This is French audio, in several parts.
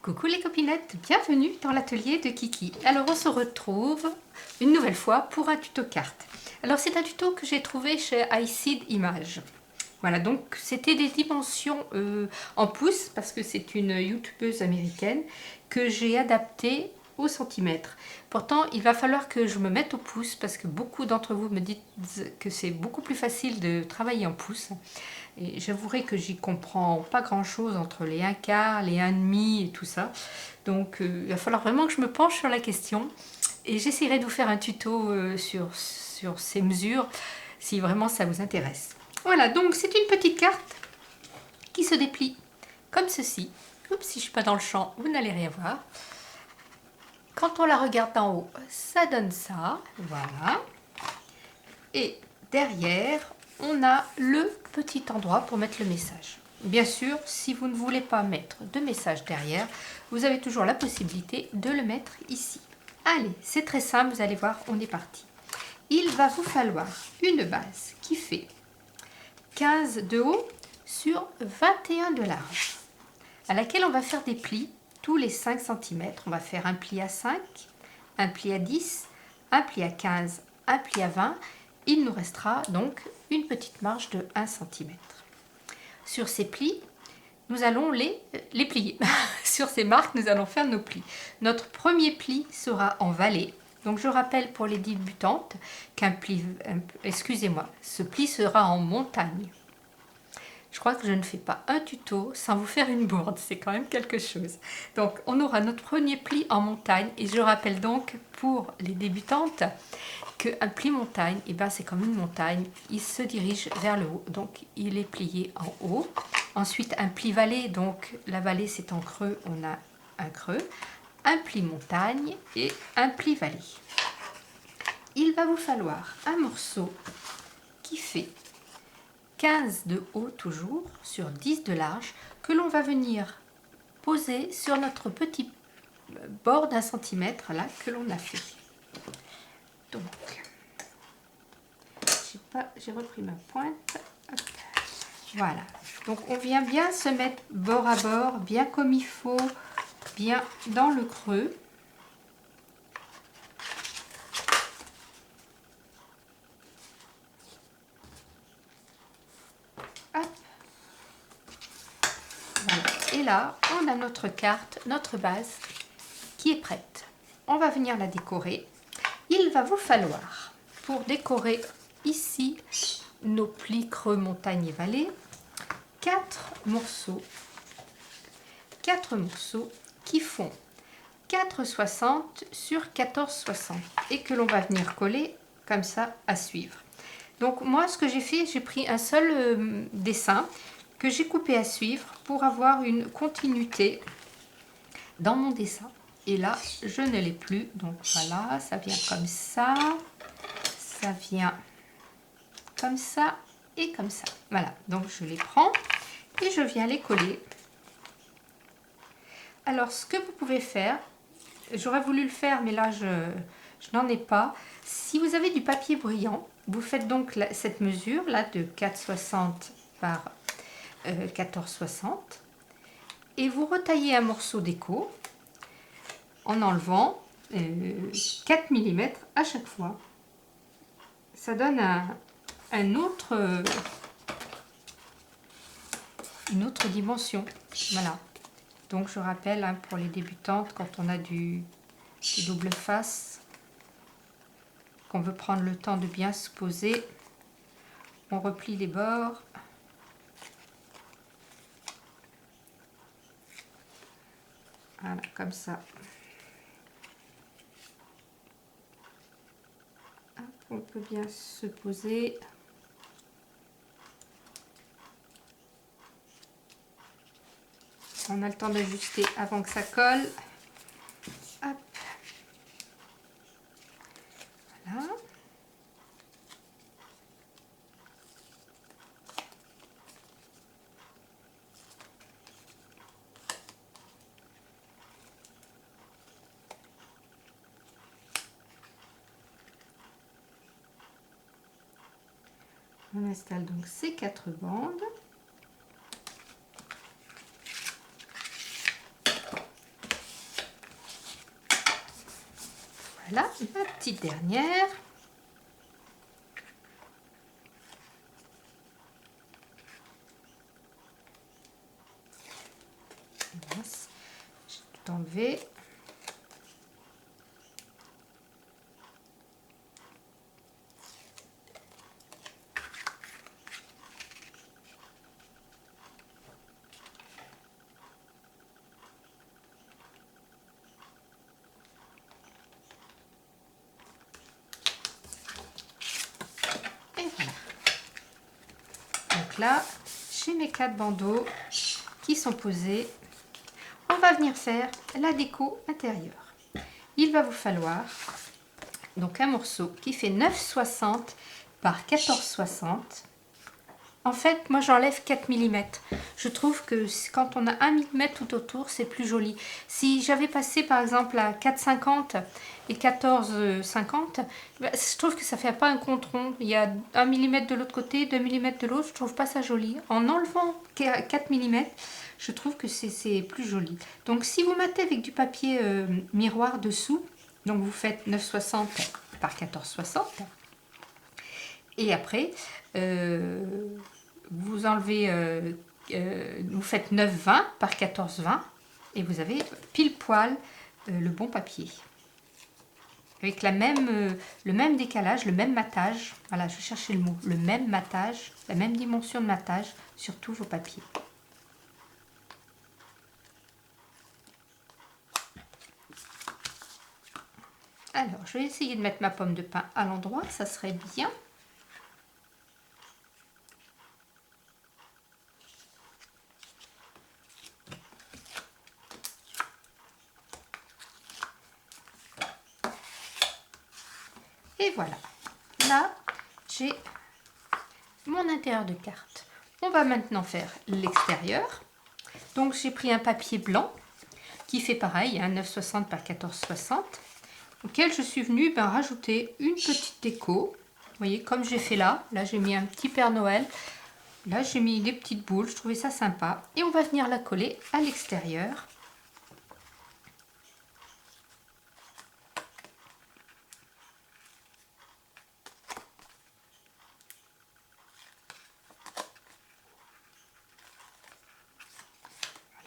Coucou les copinettes, bienvenue dans l'atelier de Kiki. Alors on se retrouve une nouvelle fois pour un tuto carte. Alors c'est un tuto que j'ai trouvé chez iSeed Images. Voilà, donc c'était des dimensions en pouces parce que c'est une youtubeuse américaine que j'ai adapté au centimètre. Pourtant il va falloir que je me mette au pouce parce que beaucoup d'entre vous me disent que c'est beaucoup plus facile de travailler en pouces. Et j'avouerai que j'y comprends pas grand chose entre les 1/4, les 1,5 et tout ça. Donc il va falloir vraiment que je me penche sur la question. Et j'essaierai de vous faire un tuto sur ces mesures si vraiment ça vous intéresse. Voilà, donc c'est une petite carte qui se déplie comme ceci. Oups, si je ne suis pas dans le champ, vous n'allez rien voir. Quand on la regarde d'en haut, ça donne ça. Voilà. Et derrière, on a le petit endroit pour mettre le message. Bien sûr, si vous ne voulez pas mettre de message derrière, vous avez toujours la possibilité de le mettre ici. Allez, c'est très simple, vous allez voir, on est parti. Il va vous falloir une base qui fait 15 de haut sur 21 de large, à laquelle on va faire des plis tous les 5 cm. On va faire un pli à 5, un pli à 10, un pli à 15, un pli à 20. Il nous restera donc une petite marge de 1 cm. Sur ces plis, nous allons les plier. Sur ces marques, nous allons faire nos plis. Notre premier pli sera en vallée. Donc je rappelle pour les débutantes qu'un pli, excusez-moi, ce pli sera en montagne. Je crois que je ne fais pas un tuto sans vous faire une bourde, c'est quand même quelque chose. Donc on aura notre premier pli en montagne et je rappelle donc pour les débutantes qu'un pli montagne, et ben c'est comme une montagne, il se dirige vers le haut, donc il est plié en haut. Ensuite un pli vallée, donc la vallée c'est en creux, on a un creux, un pli montagne et un pli vallée. Il va vous falloir un morceau qui fait 15 de haut toujours, sur 10 de large, que l'on va venir poser sur notre petit bord d'1 centimètre là que l'on a fait. Donc, j'ai repris ma pointe. Hop. Voilà. Donc on vient bien se mettre bord à bord, bien comme il faut, bien dans le creux. Hop. Voilà. Et là, on a notre carte, notre base qui est prête. On va venir la décorer. Il va vous falloir, pour décorer ici nos plis creux montagne et vallée, 4 morceaux qui font 4,60 sur 14,60 et que l'on va venir coller comme ça à suivre. Donc moi ce que j'ai fait, j'ai pris un seul dessin que j'ai coupé à suivre pour avoir une continuité dans mon dessin. Et là je ne l'ai plus, donc voilà, ça vient comme ça vient comme ça et comme ça. Voilà, donc je les prends et je viens les coller. Alors ce que vous pouvez faire, j'aurais voulu le faire mais là je n'en ai pas. Si vous avez du papier brillant, vous faites donc cette mesure là de 4,60 par 14,60 et vous retaillez un morceau d'écho en enlevant 4 mm à chaque fois. Ça donne une autre dimension. Voilà. Donc je rappelle hein, pour les débutantes, quand on a du double face, qu'on veut prendre le temps de bien se poser, on replie les bords. Voilà, comme ça. On peut bien se poser. On a le temps d'ajuster avant que ça colle. Hop. Voilà. On installe donc ces 4 bandes. Voilà, ma petite dernière. J'ai tout enlevé. Et voilà. Donc là, j'ai mes 4 bandeaux qui sont posés. On va venir faire la déco intérieure. Il va vous falloir donc un morceau qui fait 9,60 par 14,60. En fait, moi j'enlève 4 mm. Je trouve que quand on a 1 mm tout autour, c'est plus joli. Si j'avais passé par exemple à 4,50 et 14,50, je trouve que ça fait pas un compte rond. Il y a 1 mm de l'autre côté, 2 mm de l'autre, je trouve pas ça joli. En enlevant 4 mm, je trouve que c'est plus joli. Donc si vous mettez avec du papier miroir dessous, donc vous faites 9,60 par 14,60. Et après, vous enlevez, vous faites 9,20 par 14,20 et vous avez pile poil le bon papier. Avec le même décalage, le même matage, voilà, je cherchais le mot, le même matage, la même dimension de matage sur tous vos papiers. Alors, je vais essayer de mettre ma pomme de pin à l'endroit, ça serait bien. Et voilà, là j'ai mon intérieur de carte. On va maintenant faire l'extérieur. Donc j'ai pris un papier blanc qui fait pareil, 9,60 par 14,60, auquel je suis venue rajouter une petite déco. Vous voyez, comme j'ai fait là j'ai mis un petit Père Noël, là j'ai mis des petites boules, je trouvais ça sympa. Et on va venir la coller à l'extérieur.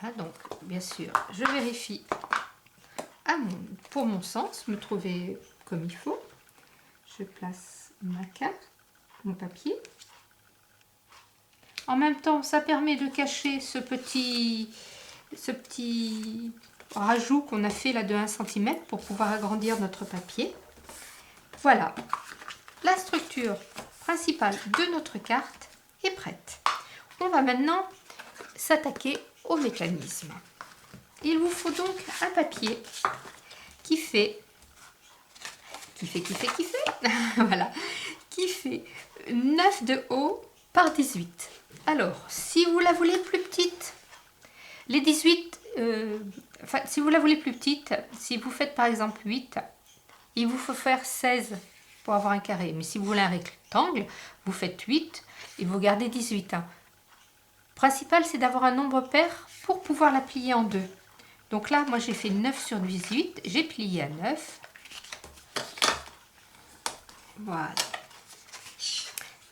Voilà, donc bien sûr, je vérifie pour mon sens, me trouver comme il faut. Je place ma carte, mon papier. En même temps, ça permet de cacher ce petit rajout qu'on a fait là de 1 cm pour pouvoir agrandir notre papier. Voilà, la structure principale de notre carte est prête. On va maintenant s'attaquer au mécanisme. Il vous faut donc un papier qui fait voilà, qui fait 9 de haut par 18. Alors, si vous la voulez plus petite, les 18, si vous la voulez plus petite, si vous faites par exemple 8, il vous faut faire 16 pour avoir un carré. Mais si vous voulez un rectangle, vous faites 8 et vous gardez 18. Le principal, c'est d'avoir un nombre pair pour pouvoir la plier en deux. Donc là, moi j'ai fait 9 sur 18, j'ai plié à 9. Voilà.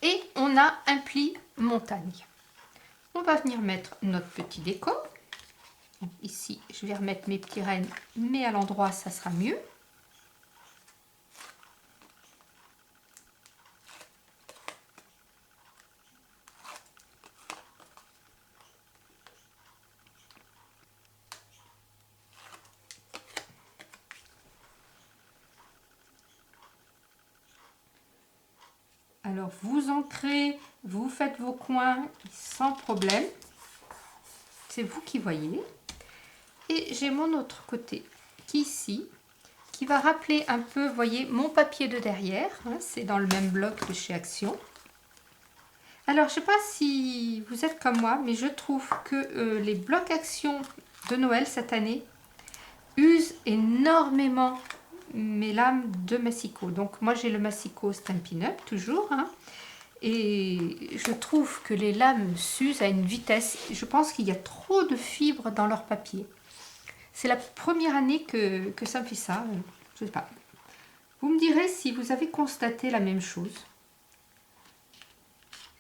Et on a un pli montagne. On va venir mettre notre petit déco. Donc ici, je vais remettre mes petits rennes, mais à l'endroit, ça sera mieux. Alors, vous ancrez, vous faites vos coins sans problème. C'est vous qui voyez. Et j'ai mon autre côté qui ici, qui va rappeler un peu, vous voyez, mon papier de derrière. Hein, c'est dans le même bloc de chez Action. Alors, je ne sais pas si vous êtes comme moi, mais je trouve que les blocs Action de Noël cette année usent énormément mes lames de massicot. Donc, moi, j'ai le massicot Stampin' Up, toujours. Hein, et je trouve que les lames s'usent à une vitesse. Je pense qu'il y a trop de fibres dans leur papier. C'est la première année que ça me fait ça. Je sais pas. Vous me direz si vous avez constaté la même chose.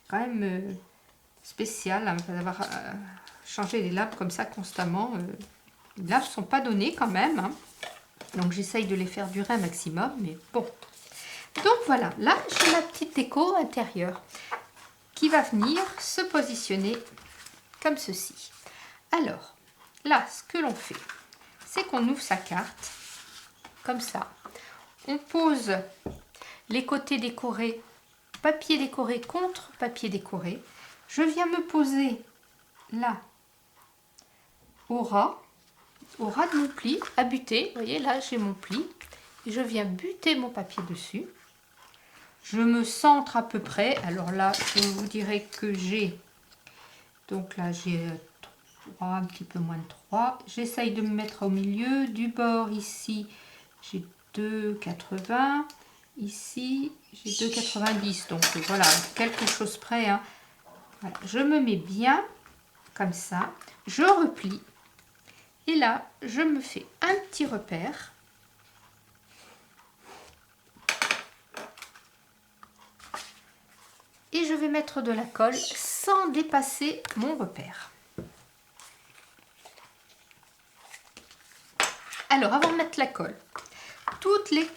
Quand même spécial hein, d'avoir changé les laves comme ça constamment. Les laves ne sont pas données quand même. Hein. Donc j'essaye de les faire durer un maximum. Mais bon. Donc voilà, là j'ai ma petite déco intérieure qui va venir se positionner comme ceci. Alors, là ce que l'on fait, c'est qu'on ouvre sa carte comme ça. On pose les côtés décorés, papier décoré contre papier décoré. Je viens me poser là au ras de mon pli à buter. Vous voyez là j'ai mon pli et je viens buter mon papier dessus. Je me centre à peu près. Alors là je vous dirais que j'ai, donc là j'ai 3, un petit peu moins de 3. J'essaye de me mettre au milieu du bord ici. J'ai 2,80. Ici, j'ai 2,90. Donc voilà, quelque chose près. Hein. Voilà. Je me mets bien comme ça. Je replie. Et là, je me fais un petit repère. Et je vais mettre de la colle sans dépasser mon repère. Alors, avant de mettre la colle, toutes les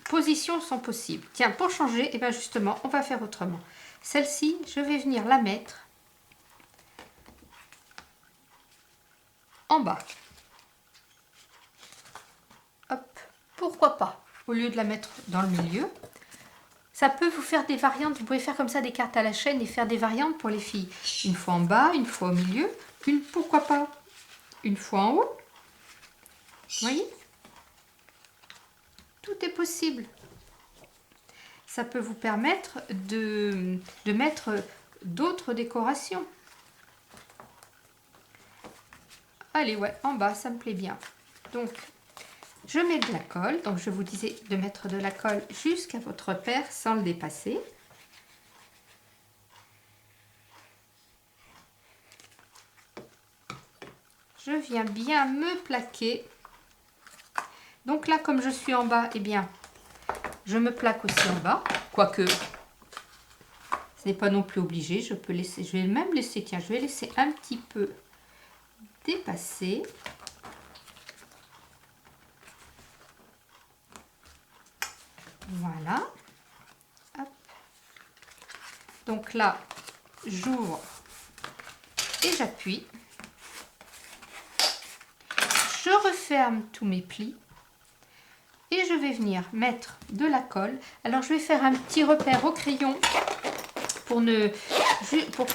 positions sont possibles. Tiens, pour changer, et bien justement, on va faire autrement. Celle-ci, je vais venir la mettre en bas. Hop, pourquoi pas, au lieu de la mettre dans le milieu. Ça peut vous faire des variantes. Vous pouvez faire comme ça des cartes à la chaîne et faire des variantes pour les filles. Une fois en bas, une fois au milieu, pourquoi pas une fois en haut. Vous voyez? Tout est possible. Ça peut vous permettre de mettre d'autres décorations. Allez, ouais, en bas, ça me plaît bien. Donc, je mets de la colle. Donc, je vous disais de mettre de la colle jusqu'à votre repère sans le dépasser. Je viens bien me plaquer. Donc là, comme je suis en bas, eh bien, je me plaque aussi en bas. Quoique, ce n'est pas non plus obligé. Je peux laisser, je vais même laisser, tiens, je vais laisser un petit peu dépasser. Voilà. Hop. Donc là, j'ouvre et j'appuie. Je referme tous mes plis. Et je vais venir mettre de la colle. Alors je vais faire un petit repère au crayon pour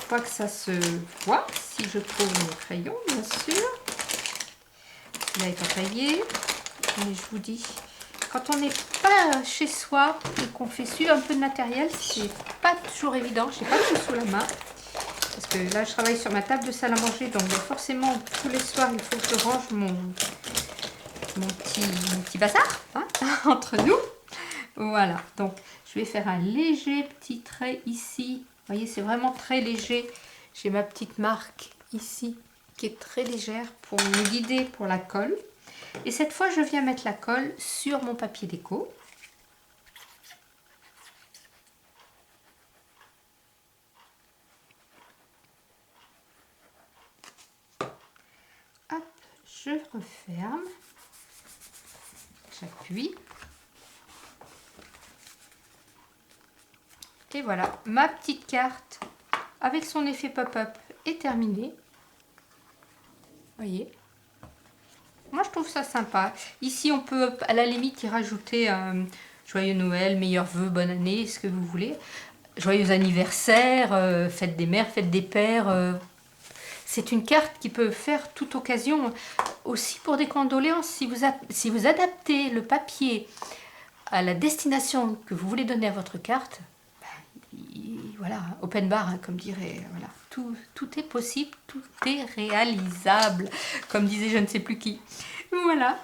pas que ça se voit. Si je trouve mon crayon, bien sûr. Il est taillé. Mais je vous dis, quand on n'est pas chez soi et qu'on fait suivre un peu de matériel, c'est pas toujours évident. Je n'ai pas tout sous la main. Parce que là, je travaille sur ma table de salle à manger. Donc forcément, tous les soirs, il faut que je range mon petit bazar hein, entre nous. Voilà, donc je vais faire un léger petit trait ici. Vous voyez, c'est vraiment très léger. J'ai ma petite marque ici qui est très légère pour me guider pour la colle. Et cette fois, je viens mettre la colle sur mon papier déco. Hop, je referme. J'appuie. Et voilà, ma petite carte avec son effet pop-up est terminée. Vous voyez? Moi, je trouve ça sympa. Ici, on peut à la limite y rajouter un joyeux Noël, meilleurs vœux, bonne année, ce que vous voulez. Joyeux anniversaire, fête des mères, fête des pères. C'est une carte qui peut faire toute occasion. Aussi pour des condoléances, si vous adaptez le papier à la destination que vous voulez donner à votre carte, voilà, open bar, hein, comme dirait, voilà, tout est possible, tout est réalisable, comme disait je ne sais plus qui. Voilà,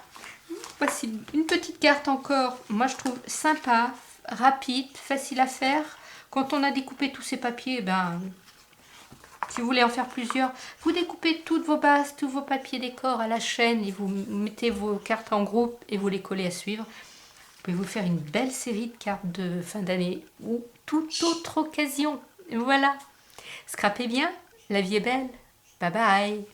voici une petite carte encore, moi je trouve sympa, rapide, facile à faire. Quand on a découpé tous ces papiers, ben, si vous voulez en faire plusieurs, vous découpez toutes vos bases, tous vos papiers décor à la chaîne et vous mettez vos cartes en groupe et vous les collez à suivre. pouvez vous faire une belle série de cartes de fin d'année ou toute autre occasion. Voilà. Scrapez bien, la vie est belle. Bye bye.